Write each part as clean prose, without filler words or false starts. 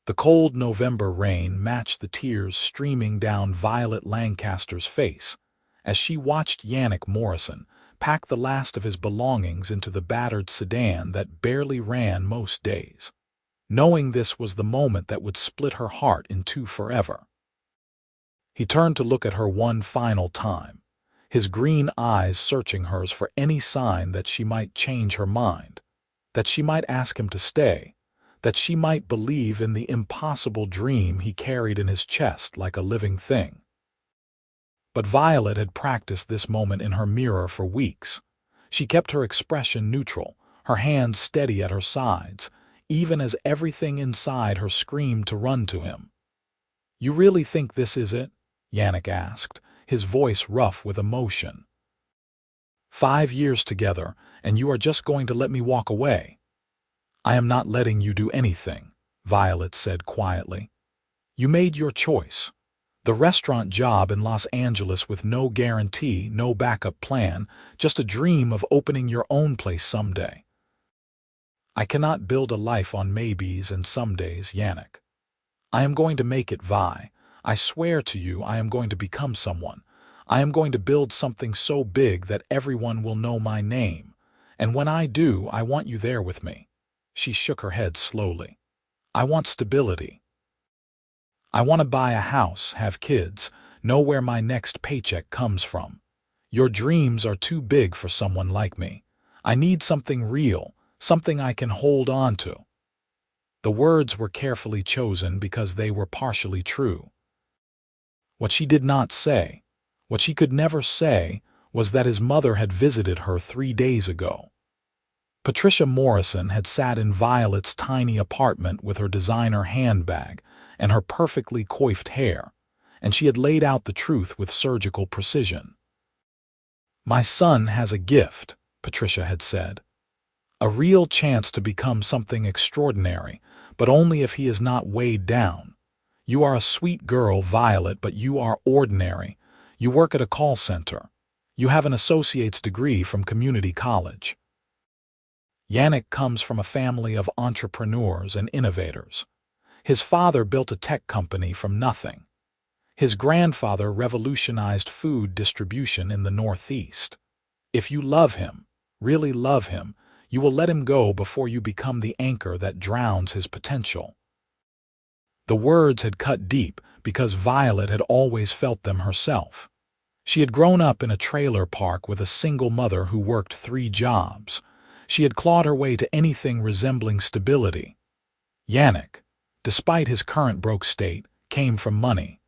The cold November rain matched the tears streaming down Violet Lancaster's face as she watched Yannick Morrison pack the last of his belongings into the battered sedan that barely ran most days, knowing this was the moment that would split her heart in two forever. He turned to look at her one final time, his green eyes searching hers for any sign that she might change her mind, that she might ask him to stay, that she might believe in the impossible dream he carried in his chest like a living thing. But Violet had practiced this moment in her mirror for weeks. She kept her expression neutral, her hands steady at her sides, even as everything inside her screamed to run to him. "You really think this is it?" Yannick asked, his voice rough with emotion. "5 years together, and you are just going to let me walk away?" "I am not letting you do anything," Violet said quietly. "You made your choice. The restaurant job in Los Angeles with no guarantee, no backup plan, just a dream of opening your own place someday." "I cannot build a life on maybes and somedays, Yannick. I am going to make it, Vi. I swear to you I am going to become someone. I am going to build something so big that everyone will know my name. And when I do, I want you there with me." She shook her head slowly. "I want stability. I want to buy a house, have kids, know where my next paycheck comes from. Your dreams are too big for someone like me. I need something real, something I can hold on to." The words were carefully chosen because they were partially true. What she did not say, what she could never say, was that his mother had visited her 3 days ago. Patricia Morrison had sat in Violet's tiny apartment with her designer handbag and her perfectly coiffed hair, and she had laid out the truth with surgical precision. "My son has a gift," Patricia had said. "A real chance to become something extraordinary, but only if he is not weighed down. You are a sweet girl, Violet, but you are ordinary. You work at a call center. You have an associate's degree from community college." Yannick comes from a family of entrepreneurs and innovators. His father built a tech company from nothing. His grandfather revolutionized food distribution in the Northeast. If you love him, really love him, you will let him go before you become the anchor that drowns his potential. The words had cut deep because Violet had always felt them herself. She had grown up in a trailer park with a single mother who worked 3 jobs. She had clawed her way to anything resembling stability. Yannick, despite his current broke state, came from money.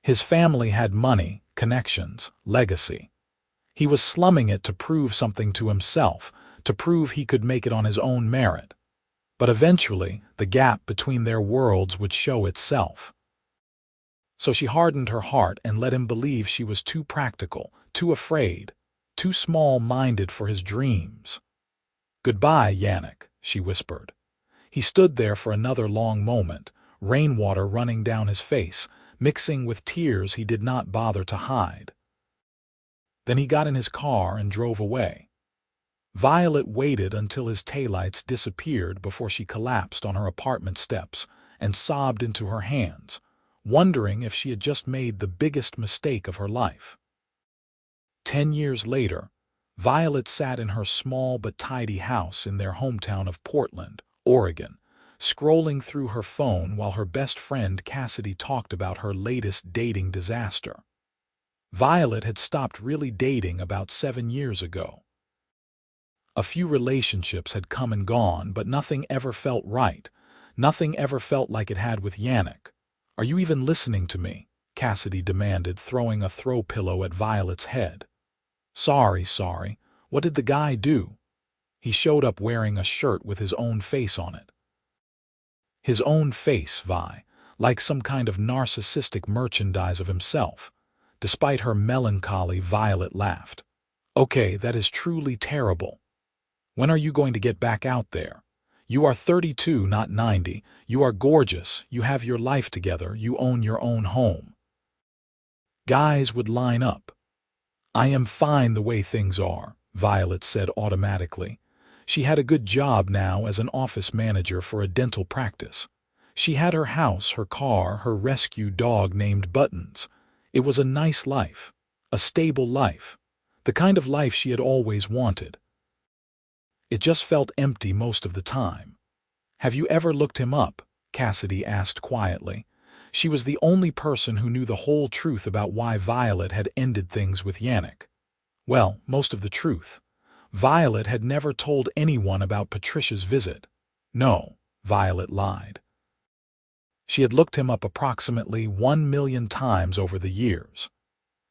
His family had money, connections, legacy. He was slumming it to prove something to himself, to prove he could make it on his own merit. But eventually, the gap between their worlds would show itself. So she hardened her heart and let him believe she was too practical, too afraid, too small-minded for his dreams. "Goodbye, Yannick," she whispered. He stood there for another long moment, rainwater running down his face, mixing with tears he did not bother to hide. Then he got in his car and drove away. Violet waited until his taillights disappeared before she collapsed on her apartment steps and sobbed into her hands, wondering if she had just made the biggest mistake of her life. 10 years later, Violet sat in her small but tidy house in their hometown of Portland, Oregon, scrolling through her phone while her best friend Cassidy talked about her latest dating disaster. Violet had stopped really dating about 7 years ago. A few relationships had come and gone, but nothing ever felt right. Nothing ever felt like it had with Yannick. "Are you even listening to me?" Cassidy demanded, throwing a throw pillow at Violet's head. Sorry. What did the guy do?" He showed up wearing a shirt with his own face on it. His own face, Vi, like some kind of narcissistic merchandise of himself. Despite her melancholy, Violet laughed. "Okay, that is truly terrible. When are you going to get back out there? You are 32, not 90. You are gorgeous. You have your life together. You own your own home. Guys would line up." "I am fine the way things are," Violet said automatically. She had a good job now as an office manager for a dental practice. She had her house, her car, her rescue dog named Buttons. It was a nice life, a stable life, the kind of life she had always wanted. It just felt empty most of the time. "Have you ever looked him up?" Cassidy asked quietly. She was the only person who knew the whole truth about why Violet had ended things with Yannick. Well, most of the truth. Violet had never told anyone about Patricia's visit. No, Violet lied. She had looked him up approximately 1,000,000 times over the years.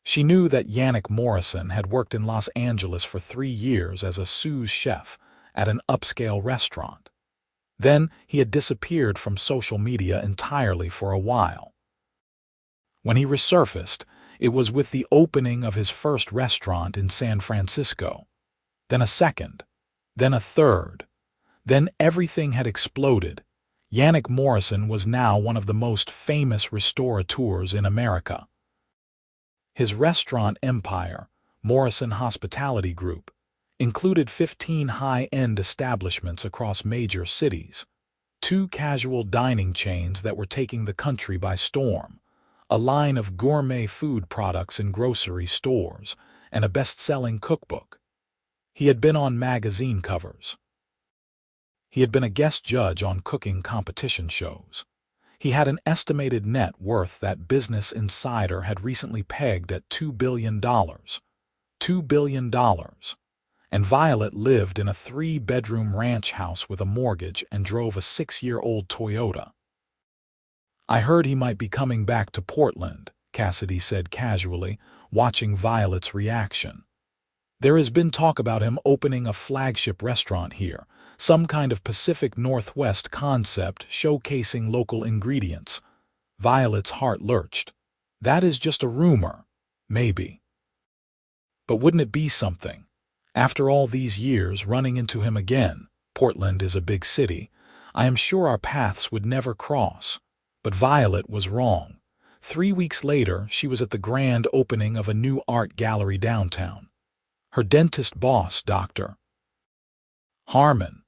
She knew that Yannick Morrison had worked in Los Angeles for 3 years as a sous chef at an upscale restaurant. Then he had disappeared from social media entirely for a while. When he resurfaced, it was with the opening of his first restaurant in San Francisco. Then a second, then a third. Then everything had exploded. Yannick Morrison was now one of the most famous restaurateurs in America. His restaurant empire, Morrison Hospitality Group, included 15 high-end establishments across major cities, 2 casual dining chains that were taking the country by storm, a line of gourmet food products in grocery stores, and a best-selling cookbook. He had been on magazine covers. He had been a guest judge on cooking competition shows. He had an estimated net worth that Business Insider had recently pegged at $2 billion. $2 billion. And Violet lived in a 3-bedroom ranch house with a mortgage and drove a 6-year-old Toyota. "I heard he might be coming back to Portland," Cassidy said casually, watching Violet's reaction. "There has been talk about him opening a flagship restaurant here, some kind of Pacific Northwest concept showcasing local ingredients." Violet's heart lurched. "That is just a rumor. Maybe. But wouldn't it be something? After all these years, running into him again. Portland is a big city. I am sure our paths would never cross." But Violet was wrong. 3 weeks later, she was at the grand opening of a new art gallery downtown. Her dentist boss, Dr. Harmon,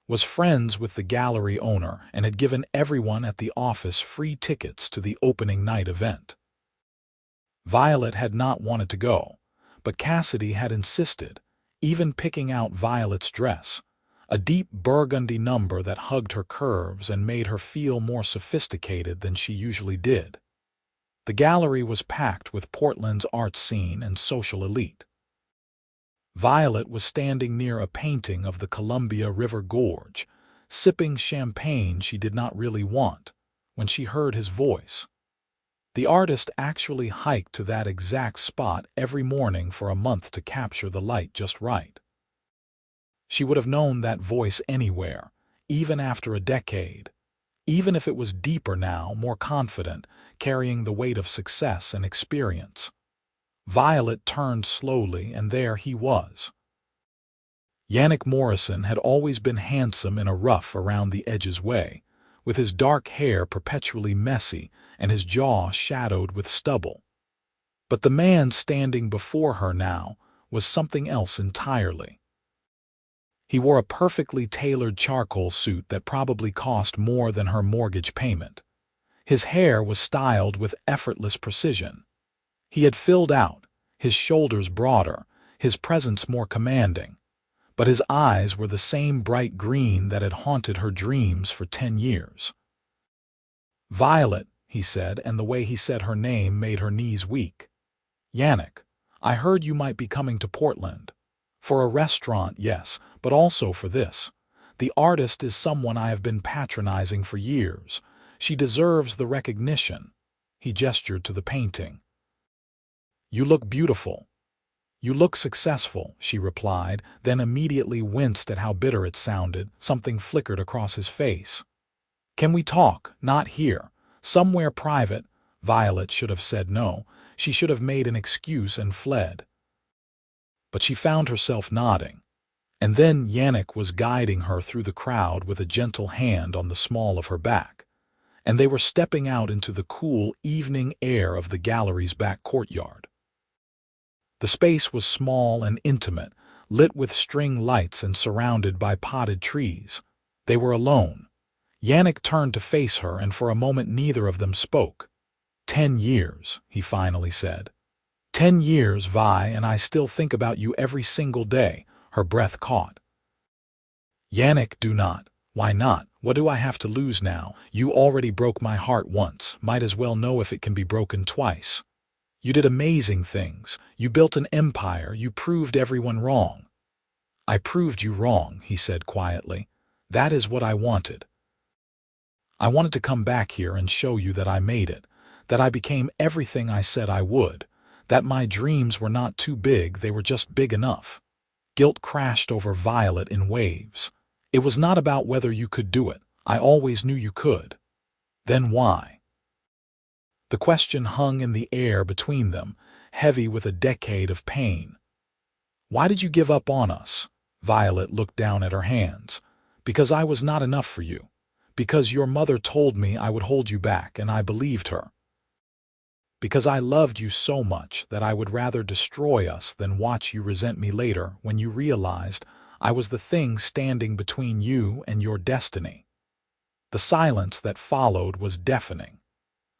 was friends with the gallery owner and had given everyone at the office free tickets to the opening night event. Violet had not wanted to go, but Cassidy had insisted, even picking out Violet's dress, a deep burgundy number that hugged her curves and made her feel more sophisticated than she usually did. The gallery was packed with Portland's art scene and social elite. Violet was standing near a painting of the Columbia River Gorge, sipping champagne she did not really want, when she heard his voice. The artist actually hiked to that exact spot every morning for a month to capture the light just right. She would have known that voice anywhere, even after a decade, even if it was deeper now, more confident, carrying the weight of success and experience. Violet turned slowly, and there he was. Yannick Morrison had always been handsome in a rough around the edges way, with his dark hair perpetually messy and his jaw shadowed with stubble. But the man standing before her now was something else entirely. He wore a perfectly tailored charcoal suit that probably cost more than her mortgage payment. His hair was styled with effortless precision. He had filled out, his shoulders broader, his presence more commanding, but his eyes were the same bright green that had haunted her dreams for 10 years. "Violet," he said, and the way he said her name made her knees weak. "Yannick, I heard you might be coming to Portland. For a restaurant, yes, but also for this. The artist is someone I have been patronizing for years. She deserves the recognition." He gestured to the painting. "You look beautiful. You look successful," she replied, then immediately winced at how bitter it sounded. Something flickered across his face. "Can we talk? Not here. Somewhere private." Violet should have said no. She should have made an excuse and fled. But she found herself nodding. And then Yannick was guiding her through the crowd with a gentle hand on the small of her back, and they were stepping out into the cool evening air of the gallery's back courtyard. The space was small and intimate, lit with string lights and surrounded by potted trees. They were alone. Yannick turned to face her, and for a moment neither of them spoke. 10 years, he finally said. 10 years, Vi, and I still think about you every single day, her breath caught. Yannick, do not. Why not? What do I have to lose now? You already broke my heart once, might as well know if it can be broken twice. You did amazing things. You built an empire. You proved everyone wrong. I proved you wrong, he said quietly. That is what I wanted. I wanted to come back here and show you that I made it, that I became everything I said I would, that my dreams were not too big, they were just big enough. Guilt crashed over Violet in waves. It was not about whether you could do it. I always knew you could. Then why? The question hung in the air between them, heavy with a decade of pain. Why did you give up on us? Violet looked down at her hands. Because I was not enough for you. Because your mother told me I would hold you back, and I believed her. Because I loved you so much that I would rather destroy us than watch you resent me later when you realized I was the thing standing between you and your destiny. The silence that followed was deafening.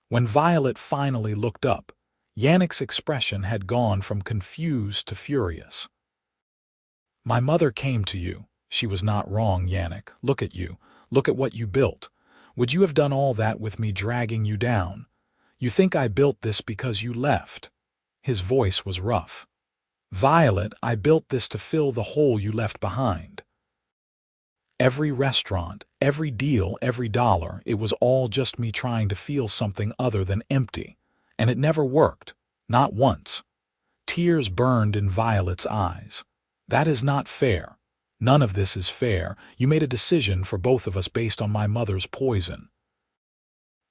When Violet finally looked up, Yannick's expression had gone from confused to furious. My mother came to you. She was not wrong, Yannick. Look at you. Look at what you built. Would you have done all that with me dragging you down? You think I built this because you left? His voice was rough. Violet, I built this to fill the hole you left behind. Every restaurant, every deal, every dollar, it was all just me trying to feel something other than empty. And it never worked. Not once. Tears burned in Violet's eyes. That is not fair. None of this is fair. You made a decision for both of us based on my mother's poison.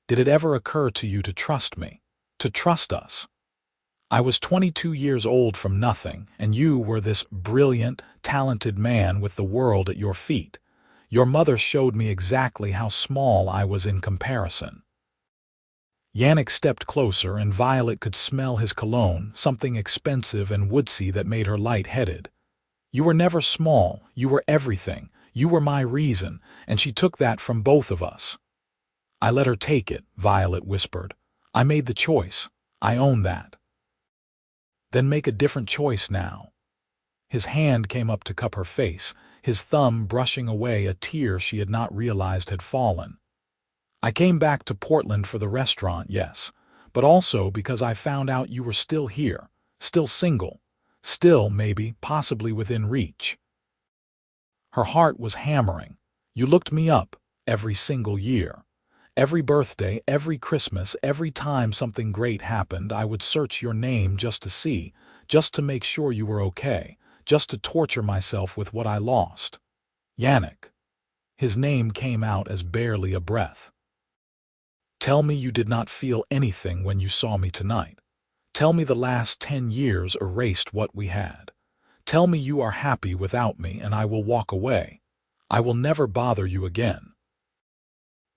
Did it ever occur to you to trust me? To trust us? I was 22 years old from nothing, and you were this brilliant, talented man with the world at your feet. Your mother showed me exactly how small I was in comparison. Yannick stepped closer, and Violet could smell his cologne, something expensive and woodsy that made her light-headed. You were never small. You were everything. You were my reason, and she took that from both of us. I let her take it, Violet whispered. I made the choice. I own that. Then make a different choice now. His hand came up to cup her face, his thumb brushing away a tear she had not realized had fallen. I came back to Portland for the restaurant, yes, but also because I found out you were still here, still single, still, maybe, possibly within reach. Her heart was hammering. You looked me up every single year. Every birthday, every Christmas, every time something great happened, I would search your name just to see, just to make sure you were okay, just to torture myself with what I lost. Yannick. His name came out as barely a breath. Tell me you did not feel anything when you saw me tonight. Tell me the last 10 years erased what we had. Tell me you are happy without me, and I will walk away. I will never bother you again.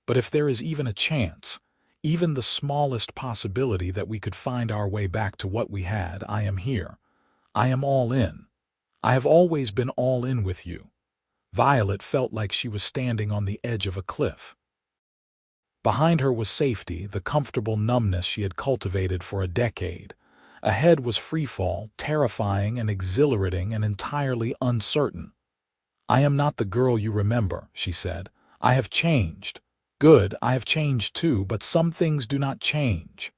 But if there is even a chance, even the smallest possibility that we could find our way back to what we had, I am here. I am all in. I have always been all in with you. Violet felt like she was standing on the edge of a cliff. Behind her was safety, the comfortable numbness she had cultivated for a decade. Ahead was freefall, terrifying and exhilarating and entirely uncertain. I am not the girl you remember, she said. I have changed. Good, I have changed too, but some things do not change.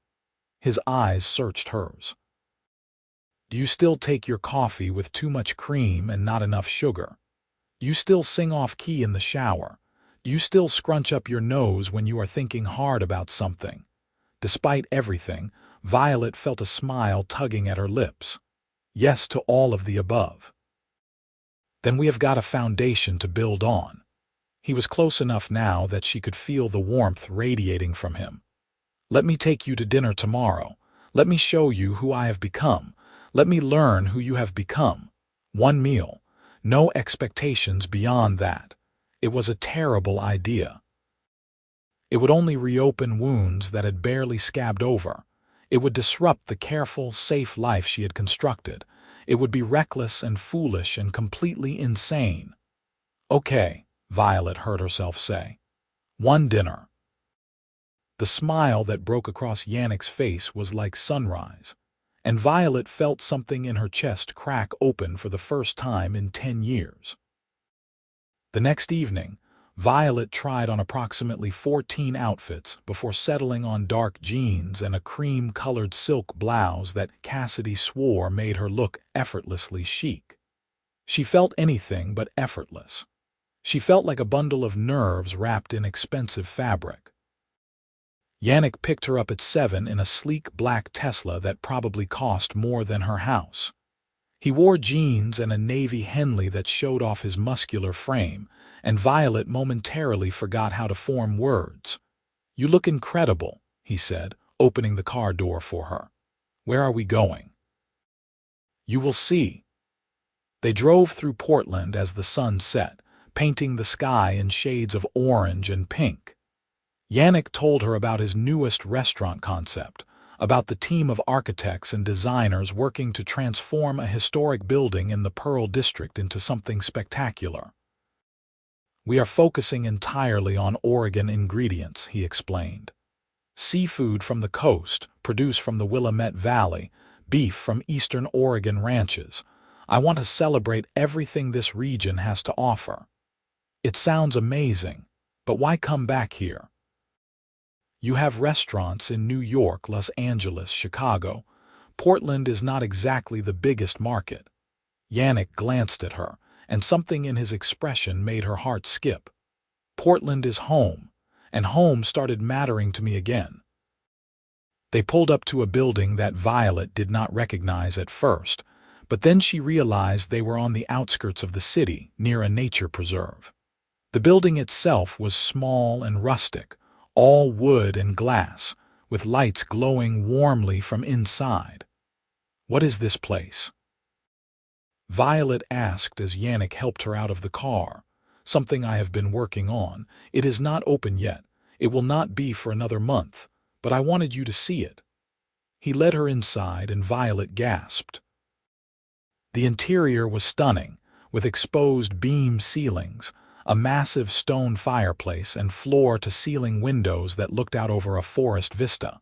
His eyes searched hers. Do you still take your coffee with too much cream and not enough sugar? Do you still sing off key in the shower? Do you still scrunch up your nose when you are thinking hard about something? Despite everything, Violet felt a smile tugging at her lips. Yes to all of the above. Then we have got a foundation to build on. He was close enough now that she could feel the warmth radiating from him. Let me take you to dinner tomorrow. Let me show you who I have become. Let me learn who you have become. One meal. No expectations beyond that. It was a terrible idea. It would only reopen wounds that had barely scabbed over. It would disrupt the careful, safe life she had constructed. It would be reckless and foolish and completely insane. Okay, Violet heard herself say. One dinner. The smile that broke across Yannick's face was like sunrise, and Violet felt something in her chest crack open for the first time in 10 years. The next evening, Violet tried on approximately 14 outfits before settling on dark jeans and a cream-colored silk blouse that Cassidy swore made her look effortlessly chic. She felt anything but effortless. She felt like a bundle of nerves wrapped in expensive fabric. Yannick picked her up at 7 in a sleek black Tesla that probably cost more than her house. He wore jeans and a navy Henley that showed off his muscular frame, and Violet momentarily forgot how to form words. "You look incredible," he said, opening the car door for her. "Where are we going?" "You will see." They drove through Portland as the sun set, painting the sky in shades of orange and pink. Yannick told her about his newest restaurant concept, about the team of architects and designers working to transform a historic building in the Pearl District into something spectacular. "We are focusing entirely on Oregon ingredients," he explained. "Seafood from the coast, produced from the Willamette Valley, beef from eastern Oregon ranches. I want to celebrate everything this region has to offer." "It sounds amazing, but why come back here? You have restaurants in New York, Los Angeles, Chicago. Portland is not exactly the biggest market." Yannick glanced at her, and something in his expression made her heart skip. "Portland is home, and home started mattering to me again." They pulled up to a building that Violet did not recognize at first, but then she realized they were on the outskirts of the city, near a nature preserve. The building itself was small and rustic, all wood and glass, with lights glowing warmly from inside. "What is this place?" Violet asked as Yannick helped her out of the car. "Something I have been working on. It is not open yet. It will not be for another month, but I wanted you to see it." He led her inside and Violet gasped. The interior was stunning, with exposed beam ceilings, a massive stone fireplace, and floor-to-ceiling windows that looked out over a forest vista.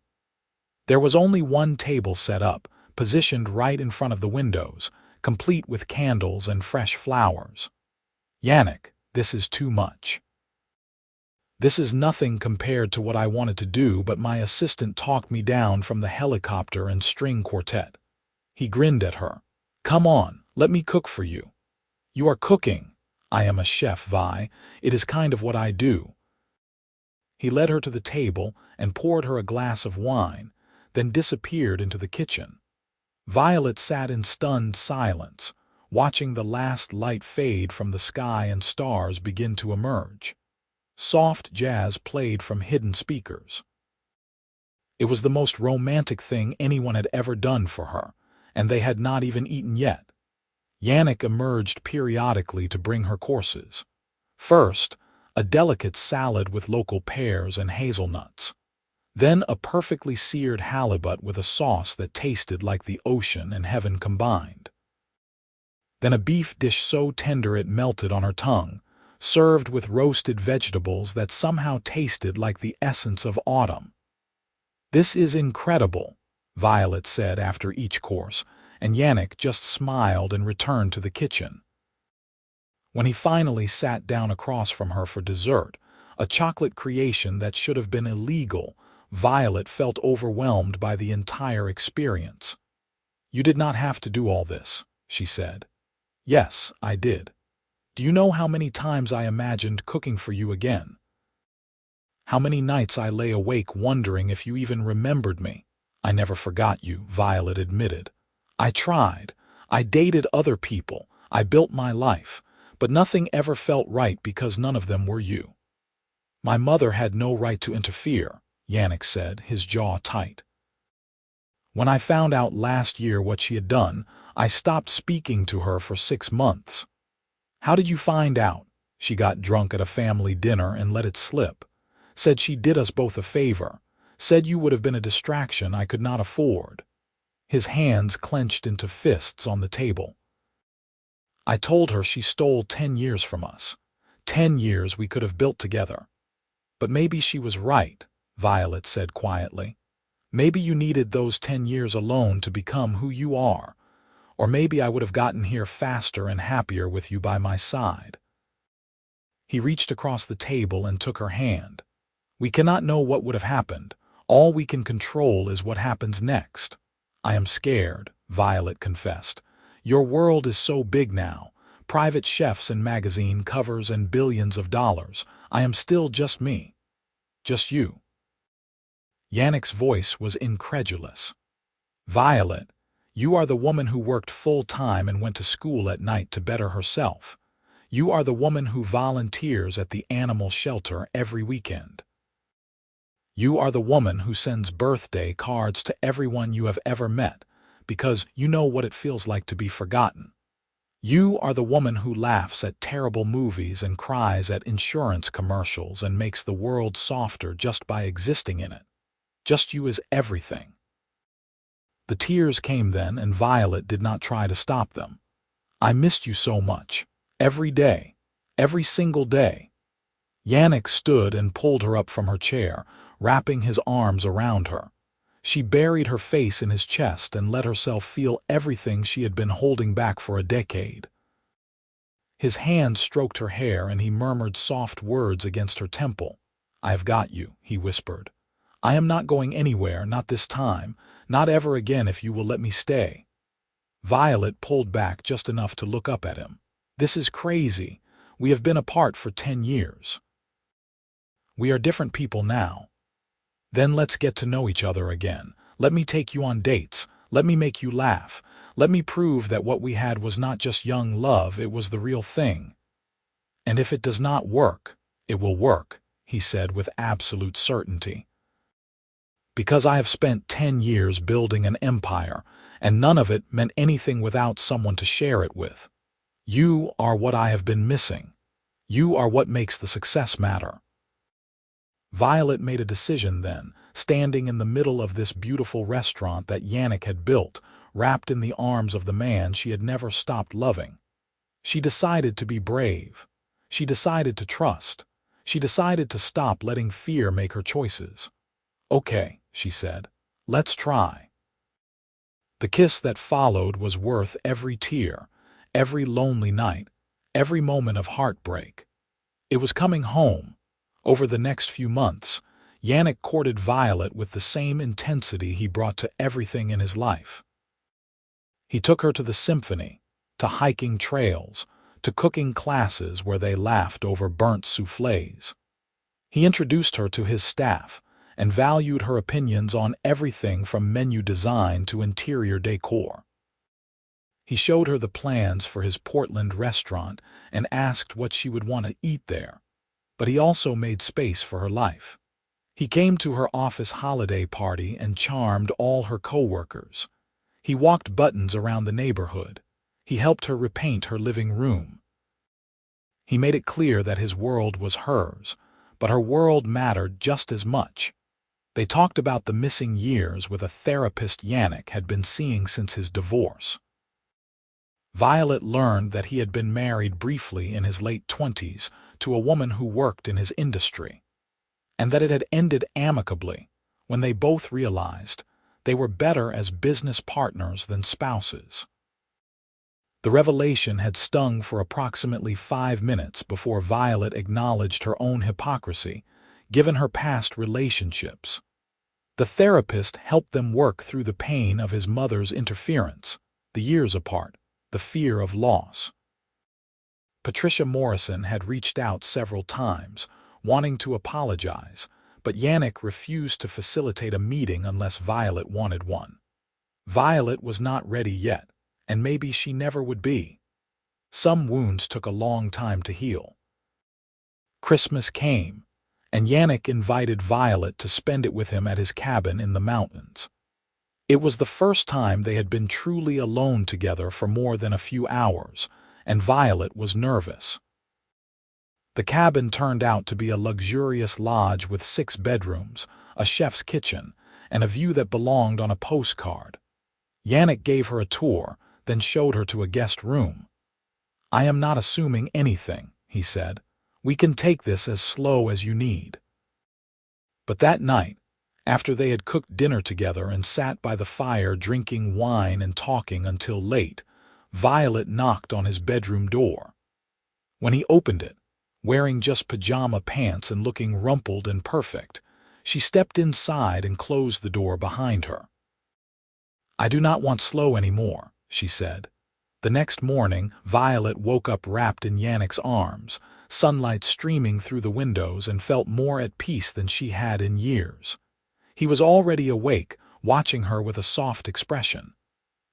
There was only one table set up, positioned right in front of the windows, complete with candles and fresh flowers. "Yannick, this is too much. This is nothing compared to what I wanted to do, but my assistant talked me down from the helicopter and string quartet." He grinned at her. "Come on, let me cook for you." "You are cooking." "I am a chef, Vi. It is kind of what I do." He led her to the table and poured her a glass of wine, then disappeared into the kitchen. Violet sat in stunned silence, watching the last light fade from the sky and stars begin to emerge. Soft jazz played from hidden speakers. It was the most romantic thing anyone had ever done for her, and they had not even eaten yet. Yannick emerged periodically to bring her courses. First, a delicate salad with local pears and hazelnuts. Then a perfectly seared halibut with a sauce that tasted like the ocean and heaven combined. Then a beef dish so tender it melted on her tongue, served with roasted vegetables that somehow tasted like the essence of autumn. "This is incredible," Violet said after each course, and Yannick just smiled and returned to the kitchen. When he finally sat down across from her for dessert, a chocolate creation that should have been illegal, Violet felt overwhelmed by the entire experience. "You did not have to do all this," she said. "Yes, I did. Do you know how many times I imagined cooking for you again? How many nights I lay awake wondering if you even remembered me?" "I never forgot you," Violet admitted. "I tried. I dated other people. I built my life. But nothing ever felt right because none of them were you." "My mother had no right to interfere," Yannick said, his jaw tight. "When I found out last year what she had done, I stopped speaking to her for 6 months." "How did you find out?" "She got drunk at a family dinner and let it slip. Said she did us both a favor. Said you would have been a distraction I could not afford." His hands clenched into fists on the table. "I told her she stole 10 years from us. 10 years we could have built together." But maybe she was right, Violet said quietly. Maybe you needed those 10 years alone to become who you are. Or maybe I would have gotten here faster and happier with you by my side. He reached across the table and took her hand. We cannot know what would have happened. All we can control is what happens next. I am scared, Violet confessed. Your world is so big now. Private chefs and magazine covers and billions of dollars. I am still just me. Just you. Yannick's voice was incredulous. Violet, you are the woman who worked full-time and went to school at night to better herself. You are the woman who volunteers at the animal shelter every weekend. You are the woman who sends birthday cards to everyone you have ever met, because you know what it feels like to be forgotten. You are the woman who laughs at terrible movies and cries at insurance commercials and makes the world softer just by existing in it. Just you is everything. The tears came then, and Violet did not try to stop them. I missed you so much. Every day. Every single day. Yannick stood and pulled her up from her chair, wrapping his arms around her. She buried her face in his chest and let herself feel everything she had been holding back for a decade. His hand stroked her hair and he murmured soft words against her temple. I have got you, he whispered. I am not going anywhere, not this time, not ever again if you will let me stay. Violet pulled back just enough to look up at him. This is crazy. We have been apart for 10 years. We are different people now. Then let's get to know each other again. Let me take you on dates. Let me make you laugh. Let me prove that what we had was not just young love, it was the real thing. And if it does not work, it will work, he said with absolute certainty. Because I have spent 10 years building an empire, and none of it meant anything without someone to share it with. You are what I have been missing. You are what makes the success matter. Violet made a decision then, standing in the middle of this beautiful restaurant that Yannick had built, wrapped in the arms of the man she had never stopped loving. She decided to be brave. She decided to trust. She decided to stop letting fear make her choices. Okay, she said, let's try. The kiss that followed was worth every tear, every lonely night, every moment of heartbreak. It was coming home. Over the next few months, Yannick courted Violet with the same intensity he brought to everything in his life. He took her to the symphony, to hiking trails, to cooking classes where they laughed over burnt soufflés. He introduced her to his staff and valued her opinions on everything from menu design to interior decor. He showed her the plans for his Portland restaurant and asked what she would want to eat there. But he also made space for her life. He came to her office holiday party and charmed all her co-workers. He walked buttons around the neighborhood. He helped her repaint her living room. He made it clear that his world was hers, but her world mattered just as much. They talked about the missing years with a therapist Yannick had been seeing since his divorce. Violet learned that he had been married briefly in his late 20s to a woman who worked in his industry, and that it had ended amicably when they both realized they were better as business partners than spouses. The revelation had stung for approximately 5 minutes before Violet acknowledged her own hypocrisy, given her past relationships. The therapist helped them work through the pain of his mother's interference, the years apart, the fear of loss. Patricia Morrison had reached out several times, wanting to apologize, but Yannick refused to facilitate a meeting unless Violet wanted one. Violet was not ready yet, and maybe she never would be. Some wounds took a long time to heal. Christmas came, and Yannick invited Violet to spend it with him at his cabin in the mountains. It was the first time they had been truly alone together for more than a few hours, and Violet was nervous. The cabin turned out to be a luxurious lodge with 6 bedrooms, a chef's kitchen, and a view that belonged on a postcard. Yannick gave her a tour, then showed her to a guest room. I am not assuming anything, he said. We can take this as slow as you need. But that night, after they had cooked dinner together and sat by the fire drinking wine and talking until late, Violet knocked on his bedroom door. When he opened it, wearing just pajama pants and looking rumpled and perfect, she stepped inside and closed the door behind her. "I do not want slow anymore," she said. The next morning, Violet woke up wrapped in Yannick's arms, sunlight streaming through the windows, and felt more at peace than she had in years. He was already awake, watching her with a soft expression.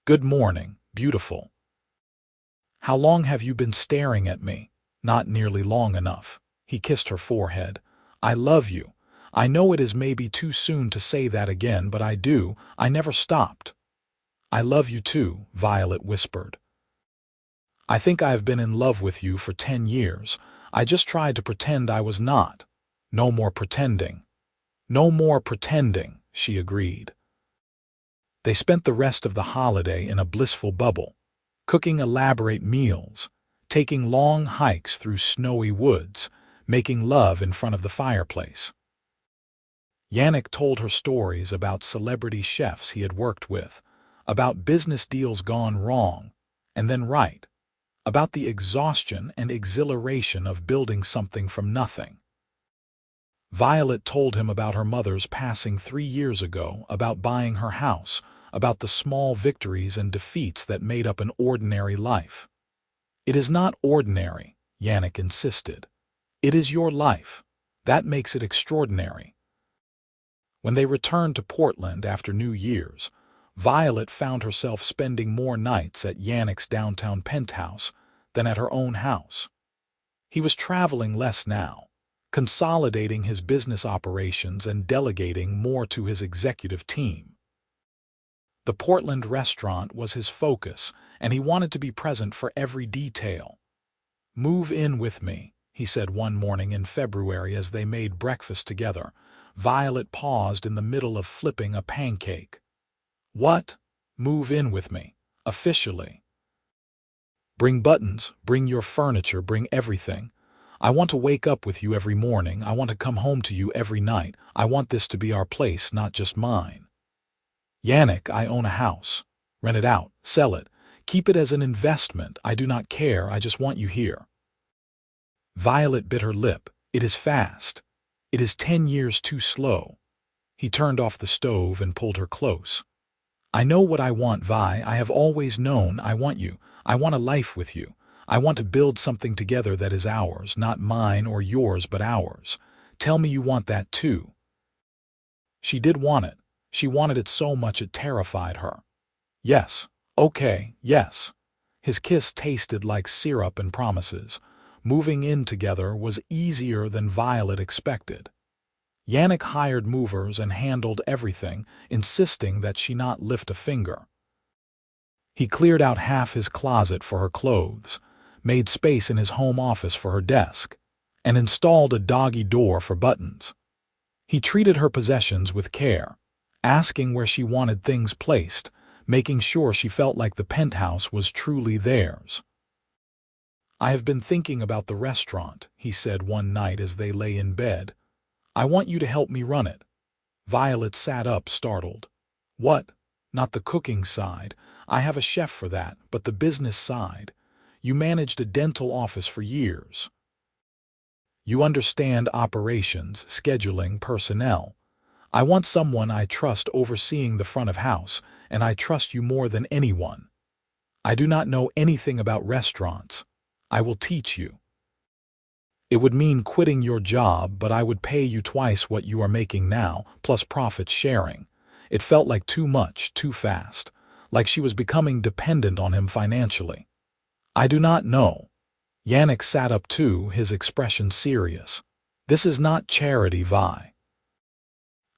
"Good morning, beautiful." "How long have you been staring at me?" "Not nearly long enough." He kissed her forehead. "I love you. I know it is maybe too soon to say that again, but I do. I never stopped." "I love you too," Violet whispered. "I think I have been in love with you for 10 years. I just tried to pretend I was not." "No more pretending." "No more pretending," she agreed. They spent the rest of the holiday in a blissful bubble, cooking elaborate meals, taking long hikes through snowy woods, making love in front of the fireplace. Yannick told her stories about celebrity chefs he had worked with, about business deals gone wrong, and then right, about the exhaustion and exhilaration of building something from nothing. Violet told him about her mother's passing 3 years ago, about buying her house, about the small victories and defeats that made up an ordinary life. "It is not ordinary," Yannick insisted. "It is your life. That makes it extraordinary." When they returned to Portland after New Year's, Violet found herself spending more nights at Yannick's downtown penthouse than at her own house. He was traveling less now, consolidating his business operations and delegating more to his executive team. The Portland restaurant was his focus, and he wanted to be present for every detail. "Move in with me," he said one morning in February as they made breakfast together. Violet paused in the middle of flipping a pancake. "What? Move in with me? Officially?" "Bring buttons, bring your furniture, bring everything. I want to wake up with you every morning. I want to come home to you every night. I want this to be our place, not just mine." "Yannick, I own a house. Rent it out, sell it, keep it as an investment. I do not care. I just want you here." Violet bit her lip. "It is fast. It is 10 years too slow." He turned off the stove and pulled her close. "I know what I want, Vi. I have always known I want you. I want a life with you. I want to build something together that is ours, not mine or yours, but ours. Tell me you want that too." She did want it. She wanted it so much it terrified her. "Yes. Okay, yes." His kiss tasted like syrup and promises. Moving in together was easier than Violet expected. Yannick hired movers and handled everything, insisting that she not lift a finger. He cleared out half his closet for her clothes, made space in his home office for her desk, and installed a doggy door for buttons. He treated her possessions with care, asking where she wanted things placed, making sure she felt like the penthouse was truly theirs. "I have been thinking about the restaurant," he said one night as they lay in bed. "I want you to help me run it." Violet sat up, startled. "What? Not the cooking side? I have a chef for that, but the business side. You managed a dental office for years. You understand operations, scheduling, personnel. I want someone I trust overseeing the front of house, and I trust you more than anyone. I do not know anything about restaurants. I will teach you. It would mean quitting your job, but I would pay you twice what you are making now, plus profit sharing." It felt like too much, too fast, like she was becoming dependent on him financially. "I do not know." Yannick sat up too, his expression serious. "This is not charity, Vi.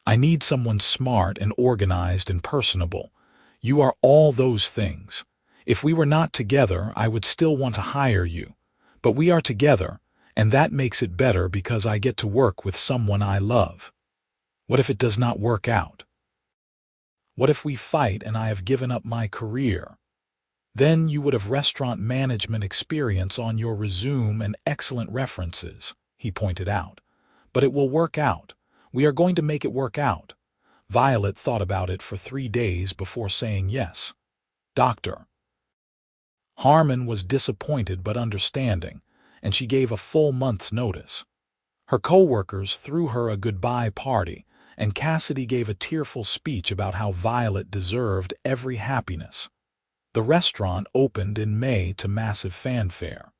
I need someone smart and organized and personable. You are all those things. If we were not together, I would still want to hire you. But we are together, and that makes it better because I get to work with someone I love. What if it does not work out? What if we fight and I have given up my career? Then you would have restaurant management experience on your resume and excellent references," he pointed out. "But it will work out. We are going to make it work out. Violet thought about it for 3 days before saying yes. Dr. Harmon was disappointed but understanding, and she gave a full month's notice. Her co-workers threw her a goodbye party, and Cassidy gave a tearful speech about how Violet deserved every happiness. The restaurant opened in May to massive fanfare.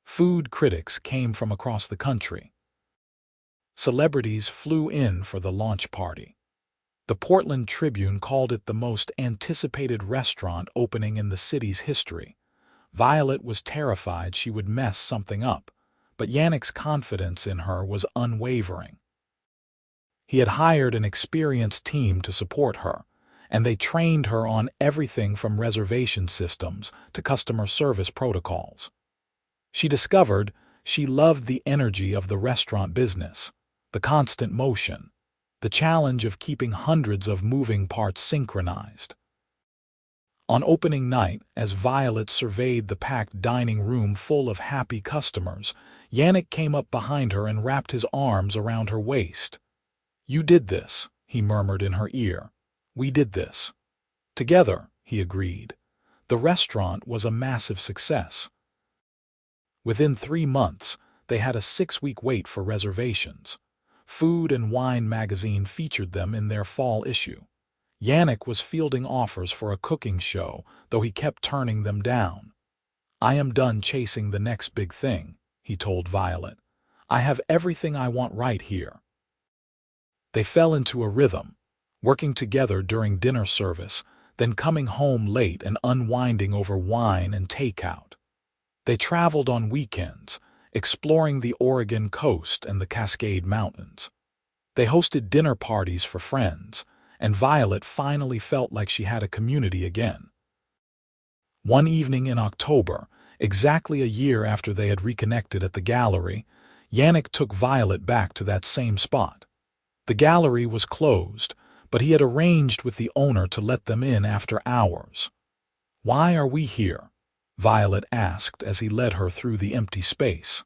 Food critics came from across the country. Celebrities flew in for the launch party. The Portland Tribune called it the most anticipated restaurant opening in the city's history. Violet was terrified she would mess something up, but Yannick's confidence in her was unwavering. He had hired an experienced team to support her, and they trained her on everything from reservation systems to customer service protocols. She discovered she loved the energy of the restaurant business, the constant motion, the challenge of keeping hundreds of moving parts synchronized. On opening night, as Violet surveyed the packed dining room full of happy customers, Yannick came up behind her and wrapped his arms around her waist. "You did this," he murmured in her ear. "We did this." "Together," he agreed. The restaurant was a massive success. Within 3 months, they had a 6-week wait for reservations. Food and Wine magazine featured them in their fall issue. Yannick was fielding offers for a cooking show, though he kept turning them down. "I am done chasing the next big thing," he told Violet. "I have everything I want right here." They fell into a rhythm, working together during dinner service, then coming home late and unwinding over wine and takeout. They traveled on weekends, exploring the Oregon coast and the Cascade Mountains. They hosted dinner parties for friends, and Violet finally felt like she had a community again. One evening in October, exactly a year after they had reconnected at the gallery, Yannick took Violet back to that same spot. The gallery was closed, but he had arranged with the owner to let them in after hours. "Why are we here?" Violet asked as he led her through the empty space.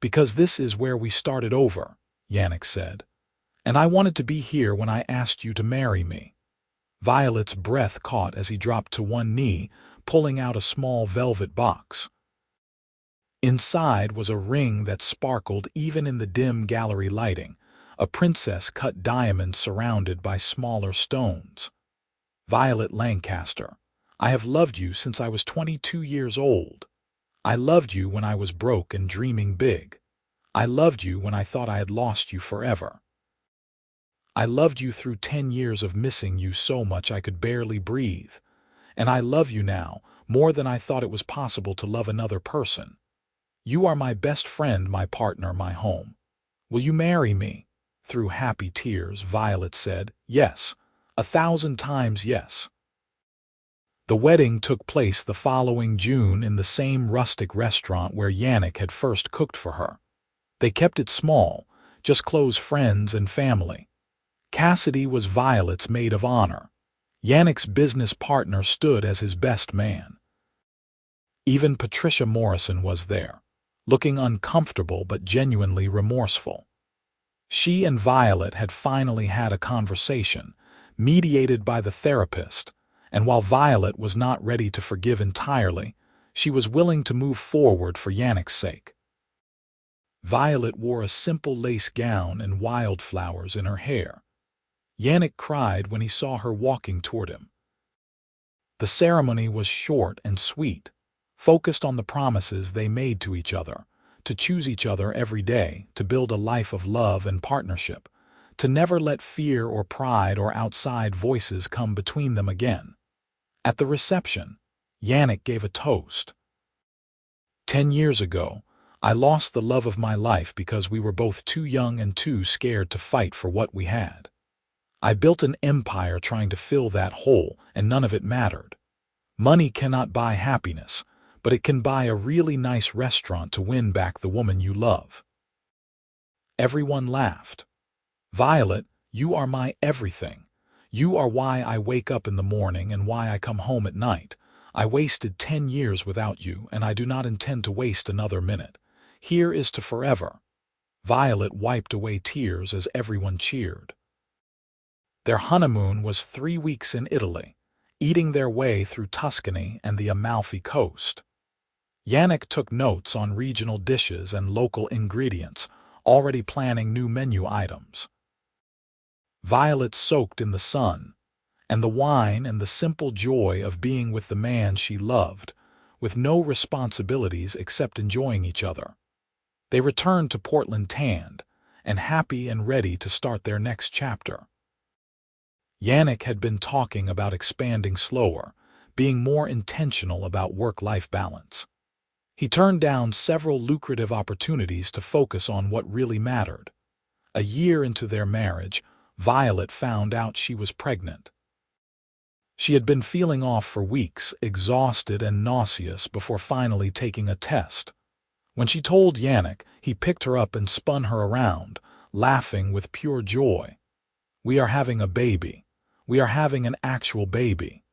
"Because this is where we started over," Yannick said. "And I wanted to be here when I asked you to marry me." Violet's breath caught as he dropped to one knee, pulling out a small velvet box. Inside was a ring that sparkled even in the dim gallery lighting, a princess-cut diamond surrounded by smaller stones. "Violet Lancaster, I have loved you since I was 22 years old. I loved you when I was broke and dreaming big. I loved you when I thought I had lost you forever. I loved you through 10 years of missing you so much I could barely breathe. And I love you now more than I thought it was possible to love another person. You are my best friend, my partner, my home. Will you marry me?" Through happy tears, Violet said, "Yes, 1,000 times yes." The wedding took place the following June in the same rustic restaurant where Yannick had first cooked for her. They kept it small, just close friends and family. Cassidy was Violet's maid of honor. Yannick's business partner stood as his best man. Even Patricia Morrison was there, looking uncomfortable but genuinely remorseful. She and Violet had finally had a conversation, mediated by the therapist, and while Violet was not ready to forgive entirely, she was willing to move forward for Yannick's sake. Violet wore a simple lace gown and wildflowers in her hair. Yannick cried when he saw her walking toward him. The ceremony was short and sweet, focused on the promises they made to each other, to choose each other every day, to build a life of love and partnership, to never let fear or pride or outside voices come between them again. At the reception, Yannick gave a toast. 10 years ago, I lost the love of my life because we were both too young and too scared to fight for what we had. I built an empire trying to fill that hole, and none of it mattered. Money cannot buy happiness, but it can buy a really nice restaurant to win back the woman you love." Everyone laughed. "Violet, you are my everything. You are why I wake up in the morning and why I come home at night. I wasted 10 years without you, and I do not intend to waste another minute. Here is to forever." Violet wiped away tears as everyone cheered. Their honeymoon was 3 weeks in Italy, eating their way through Tuscany and the Amalfi Coast. Yannick took notes on regional dishes and local ingredients, already planning new menu items. Violet soaked in the sun, and the wine and the simple joy of being with the man she loved, with no responsibilities except enjoying each other. They returned to Portland tanned, and happy and ready to start their next chapter. Yannick had been talking about expanding slower, being more intentional about work-life balance. He turned down several lucrative opportunities to focus on what really mattered. A year into their marriage, Violet found out she was pregnant. She had been feeling off for weeks, exhausted and nauseous before finally taking a test. When she told Yannick, he picked her up and spun her around, laughing with pure joy. "We are having a baby. We are having an actual baby."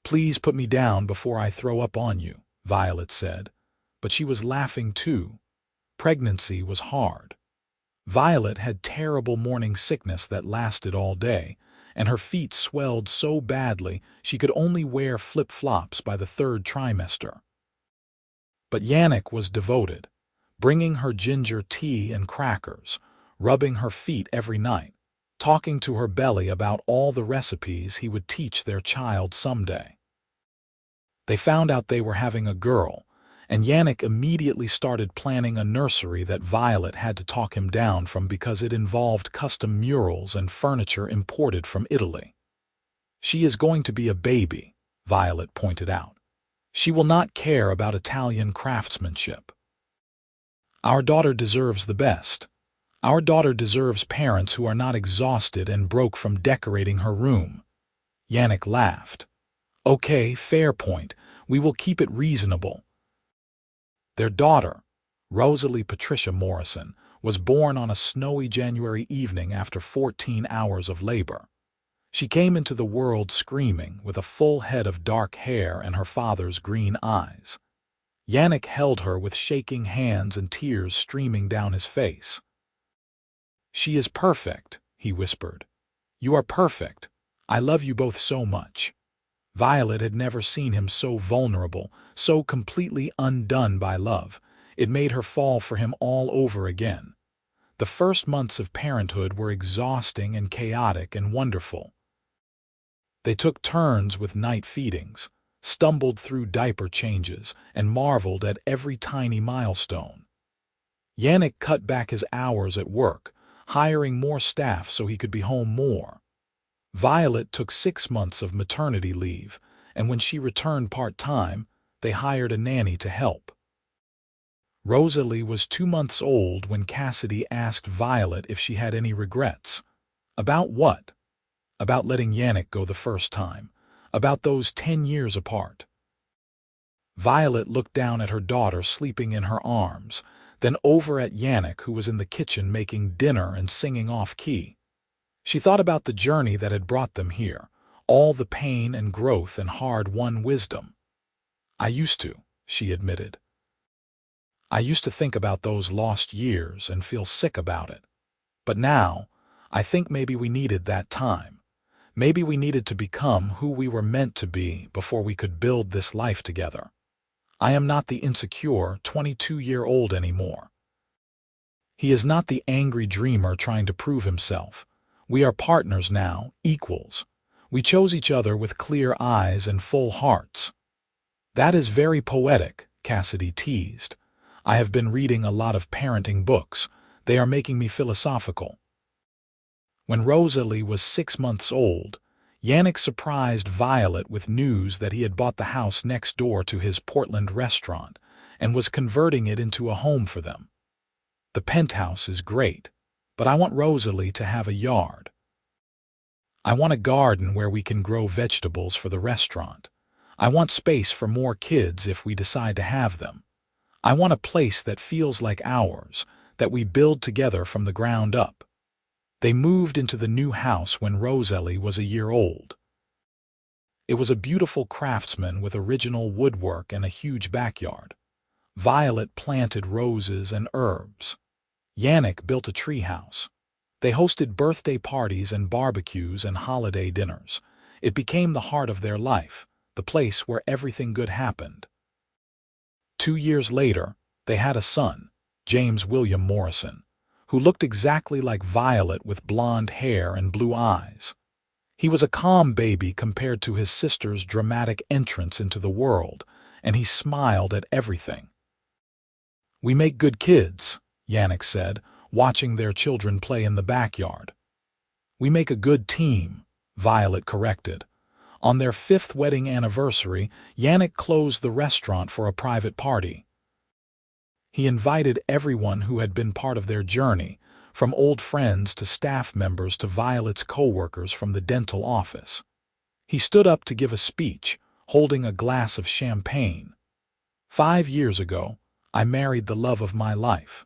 "Please put me down before I throw up on you," Violet said, but she was laughing too. Pregnancy was hard. Violet had terrible morning sickness that lasted all day, and her feet swelled so badly she could only wear flip-flops by the 3rd trimester. But Yannick was devoted, bringing her ginger tea and crackers, rubbing her feet every night, talking to her belly about all the recipes he would teach their child someday. They found out they were having a girl, and Yannick immediately started planning a nursery that Violet had to talk him down from because it involved custom murals and furniture imported from Italy. "She is going to be a baby," Violet pointed out. "She will not care about Italian craftsmanship. Our daughter deserves the best. Our daughter deserves parents who are not exhausted and broke from decorating her room." Yannick laughed. "Okay, fair point. We will keep it reasonable." Their daughter, Rosalie Patricia Morrison, was born on a snowy January evening after 14 hours of labor. She came into the world screaming, with a full head of dark hair and her father's green eyes. Yannick held her with shaking hands and tears streaming down his face. "She is perfect," he whispered. "You are perfect. I love you both so much." Violet had never seen him so vulnerable, so completely undone by love. It made her fall for him all over again. The first months of parenthood were exhausting and chaotic and wonderful. They took turns with night feedings, stumbled through diaper changes, and marveled at every tiny milestone. Yannick cut back his hours at work, hiring more staff so he could be home more. Violet took 6 months of maternity leave, and when she returned part-time, they hired a nanny to help. Rosalie was 2 months old when Cassidy asked Violet if she had any regrets. About what? About letting Yannick go the first time. About those 10 years apart. Violet looked down at her daughter sleeping in her arms, then over at Yannick, who was in the kitchen making dinner and singing off-key. She thought about the journey that had brought them here, all the pain and growth and hard-won wisdom. "I used to," she admitted. "I used to think about those lost years and feel sick about it. But now, I think maybe we needed that time. Maybe we needed to become who we were meant to be before we could build this life together. I am not the insecure 22-year-old anymore. He is not the angry dreamer trying to prove himself. We are partners now, equals. We chose each other with clear eyes and full hearts." "That is very poetic," Cassidy teased. "I have been reading a lot of parenting books. They are making me philosophical." When Rosalie was 6 months old, Yannick surprised Violet with news that he had bought the house next door to his Portland restaurant and was converting it into a home for them. "The penthouse is great, but I want Rosalie to have a yard. I want a garden where we can grow vegetables for the restaurant. I want space for more kids if we decide to have them. I want a place that feels like ours, that we build together from the ground up." They moved into the new house when Rosalie was a year old. It was a beautiful craftsman with original woodwork and a huge backyard. Violet planted roses and herbs. Yannick built a treehouse. They hosted birthday parties and barbecues and holiday dinners. It became the heart of their life, the place where everything good happened. 2 years later, they had a son, James William Morrison, who looked exactly like Violet with blonde hair and blue eyes. He was a calm baby compared to his sister's dramatic entrance into the world, and he smiled at everything. "We make good kids," Yannick said, watching their children play in the backyard. "We make a good team," Violet corrected. On their 5th wedding anniversary, Yannick closed the restaurant for a private party. He invited everyone who had been part of their journey, from old friends to staff members to Violet's co-workers from the dental office. He stood up to give a speech, holding a glass of champagne. "5 years ago, I married the love of my life.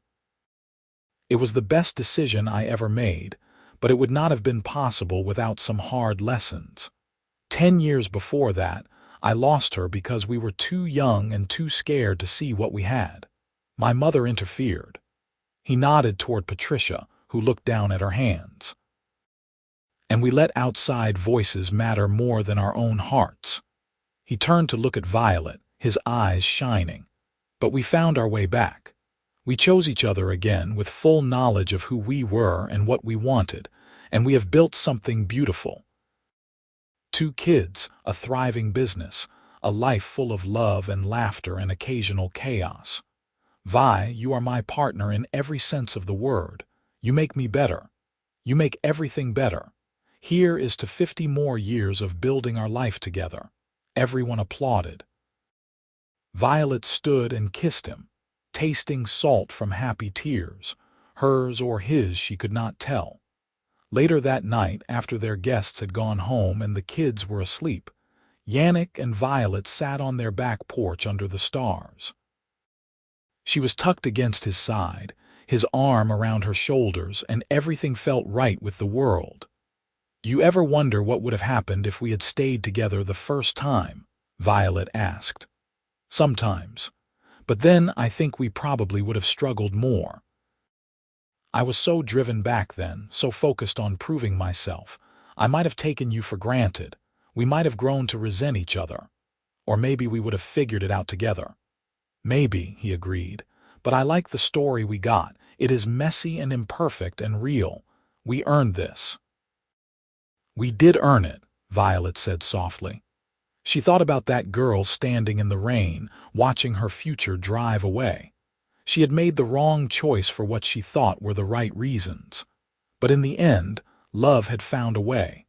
It was the best decision I ever made, but it would not have been possible without some hard lessons. 10 years before that, I lost her because we were too young and too scared to see what we had. My mother interfered." He nodded toward Patricia, who looked down at her hands. "And we let outside voices matter more than our own hearts." He turned to look at Violet, his eyes shining. "But we found our way back. We chose each other again with full knowledge of who we were and what we wanted, and we have built something beautiful. 2 kids, a thriving business, a life full of love and laughter and occasional chaos. Vi, you are my partner in every sense of the word. You make me better. You make everything better. Here is to 50 more years of building our life together." Everyone applauded. Violet stood and kissed him, tasting salt from happy tears, hers or his she could not tell. Later that night, after their guests had gone home and the kids were asleep, Yannick and Violet sat on their back porch under the stars. She was tucked against his side, his arm around her shoulders, and everything felt right with the world. "You ever wonder what would have happened if we had stayed together the first time?" Violet asked. "Sometimes. But then I think we probably would have struggled more. I was so driven back then, so focused on proving myself. I might have taken you for granted. We might have grown to resent each other. Or maybe we would have figured it out together." "Maybe," he agreed. "But I like the story we got. It is messy and imperfect and real. We earned this." "We did earn it," Violet said softly. She thought about that girl standing in the rain, watching her future drive away. She had made the wrong choice for what she thought were the right reasons. But in the end, love had found a way.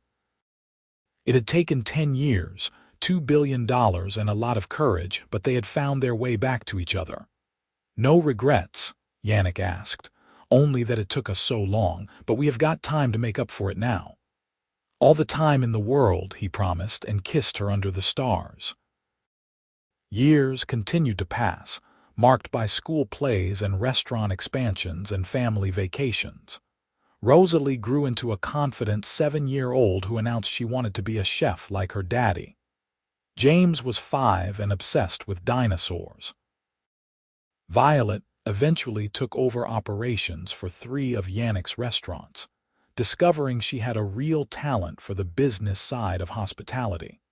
It had taken 10 years, $2 billion, and a lot of courage, but they had found their way back to each other. "No regrets?" Yannick asked. "Only that it took us so long, but we have got time to make up for it now." "All the time in the world," he promised, and kissed her under the stars. Years continued to pass, marked by school plays and restaurant expansions and family vacations. Rosalie grew into a confident 7-year-old who announced she wanted to be a chef like her daddy. James was 5 and obsessed with dinosaurs. Violet eventually took over operations for 3 of Yannick's restaurants, discovering she had a real talent for the business side of hospitality.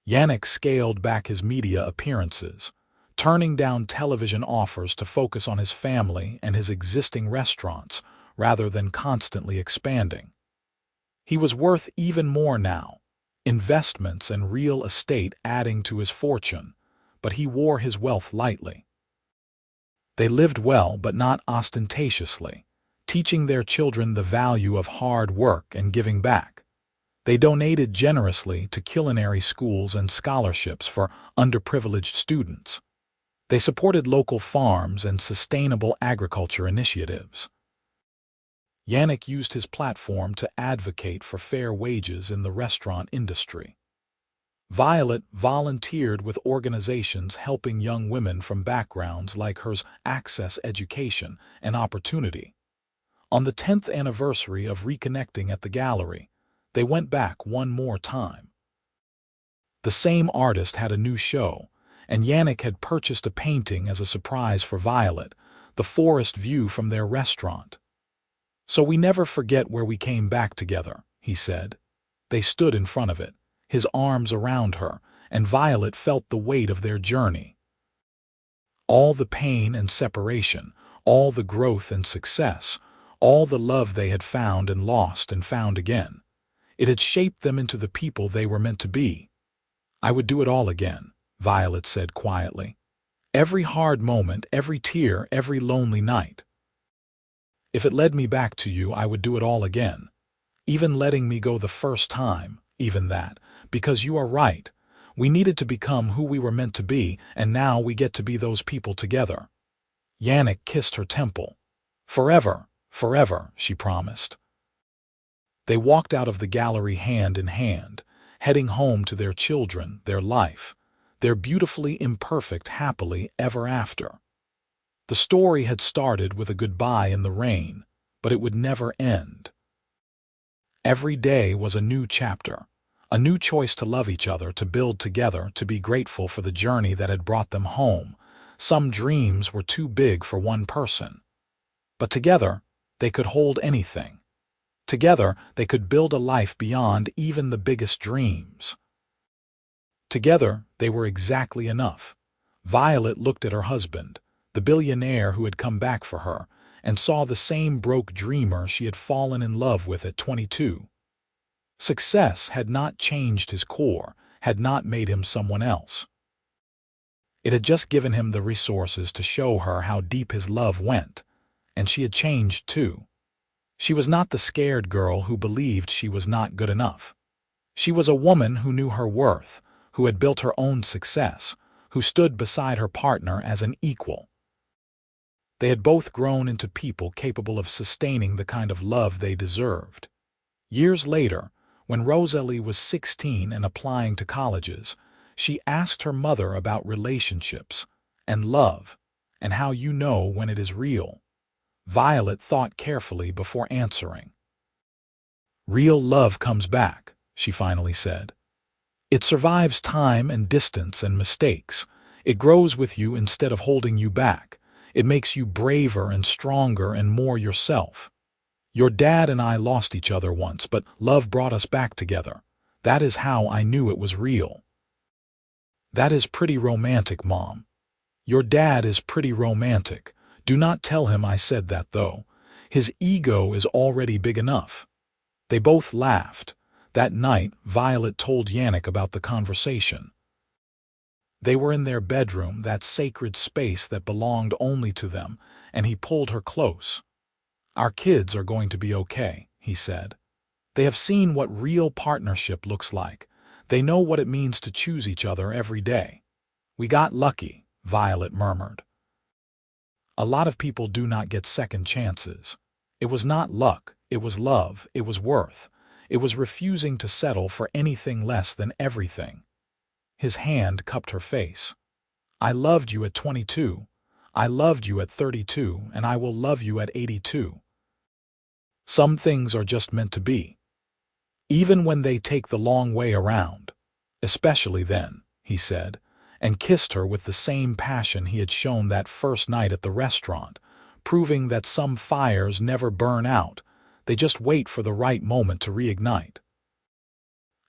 Yannick scaled back his media appearances, turning down television offers to focus on his family and his existing restaurants rather than constantly expanding. He was worth even more now, investments and real estate adding to his fortune, but he wore his wealth lightly. They lived well but not ostentatiously, teaching their children the value of hard work and giving back. They donated generously to culinary schools and scholarships for underprivileged students. They supported local farms and sustainable agriculture initiatives. Yannick used his platform to advocate for fair wages in the restaurant industry. Violet volunteered with organizations helping young women from backgrounds like hers access education and opportunity. On the 10th anniversary of Reconnecting at the gallery, they went back one more time. The same artist had a new show, and Yannick had purchased a painting as a surprise for Violet, the forest view from their restaurant. "So we never forget where we came back together," he said. They stood in front of it, his arms around her, and Violet felt the weight of their journey. All the pain and separation, all the growth and success, all the love they had found and lost and found again. It had shaped them into the people they were meant to be. "I would do it all again," Violet said quietly. "Every hard moment, every tear, every lonely night. If it led me back to you, I would do it all again. Even letting me go the first time, even that, because you are right. We needed to become who we were meant to be, and now we get to be those people together." Yannick kissed her temple. "Forever, forever," she promised. They walked out of the gallery hand in hand, heading home to their children, their life, their beautifully imperfect happily ever after. The story had started with a goodbye in the rain, but it would never end. Every day was a new chapter, a new choice to love each other, to build together, to be grateful for the journey that had brought them home. Some dreams were too big for one person, but together they could hold anything. Together, they could build a life beyond even the biggest dreams. Together, they were exactly enough. Violet looked at her husband, the billionaire who had come back for her, and saw the same broke dreamer she had fallen in love with at 22. Success had not changed his core, had not made him someone else. It had just given him the resources to show her how deep his love went, and she had changed too. She was not the scared girl who believed she was not good enough. She was a woman who knew her worth, who had built her own success, who stood beside her partner as an equal. They had both grown into people capable of sustaining the kind of love they deserved. Years later, when Rosalie was 16 and applying to colleges, she asked her mother about relationships and love and how you know when it is real. Violet thought carefully before answering. "Real love comes back," she finally said. "It survives time and distance and mistakes. It grows with you instead of holding you back. It makes you braver and stronger and more yourself. Your dad and I lost each other once, but love brought us back together. That is how I knew it was real." "That is pretty romantic, Mom." "Your dad is pretty romantic. Do not tell him I said that, though. His ego is already big enough." They both laughed. That night, Violet told Yannick about the conversation. They were in their bedroom, that sacred space that belonged only to them, and he pulled her close. "Our kids are going to be okay," he said. "They have seen what real partnership looks like. They know what it means to choose each other every day." "We got lucky," Violet murmured. "A lot of people do not get second chances. It was not luck, it was love, it was worth. It was refusing to settle for anything less than everything." His hand cupped her face. "I loved you at 22. I loved you at 32, and I will love you at 82. Some things are just meant to be. Even when they take the long way around. Especially then," he said, and kissed her with the same passion he had shown that first night at the restaurant, proving that some fires never burn out, they just wait for the right moment to reignite.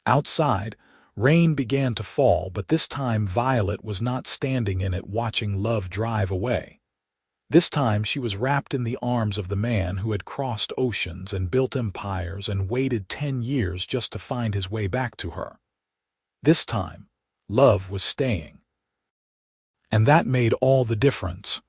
Outside, rain began to fall, but this time Violet was not standing in it watching love drive away. This time she was wrapped in the arms of the man who had crossed oceans and built empires and waited 10 years just to find his way back to her. This time, love was staying. And that made all the difference.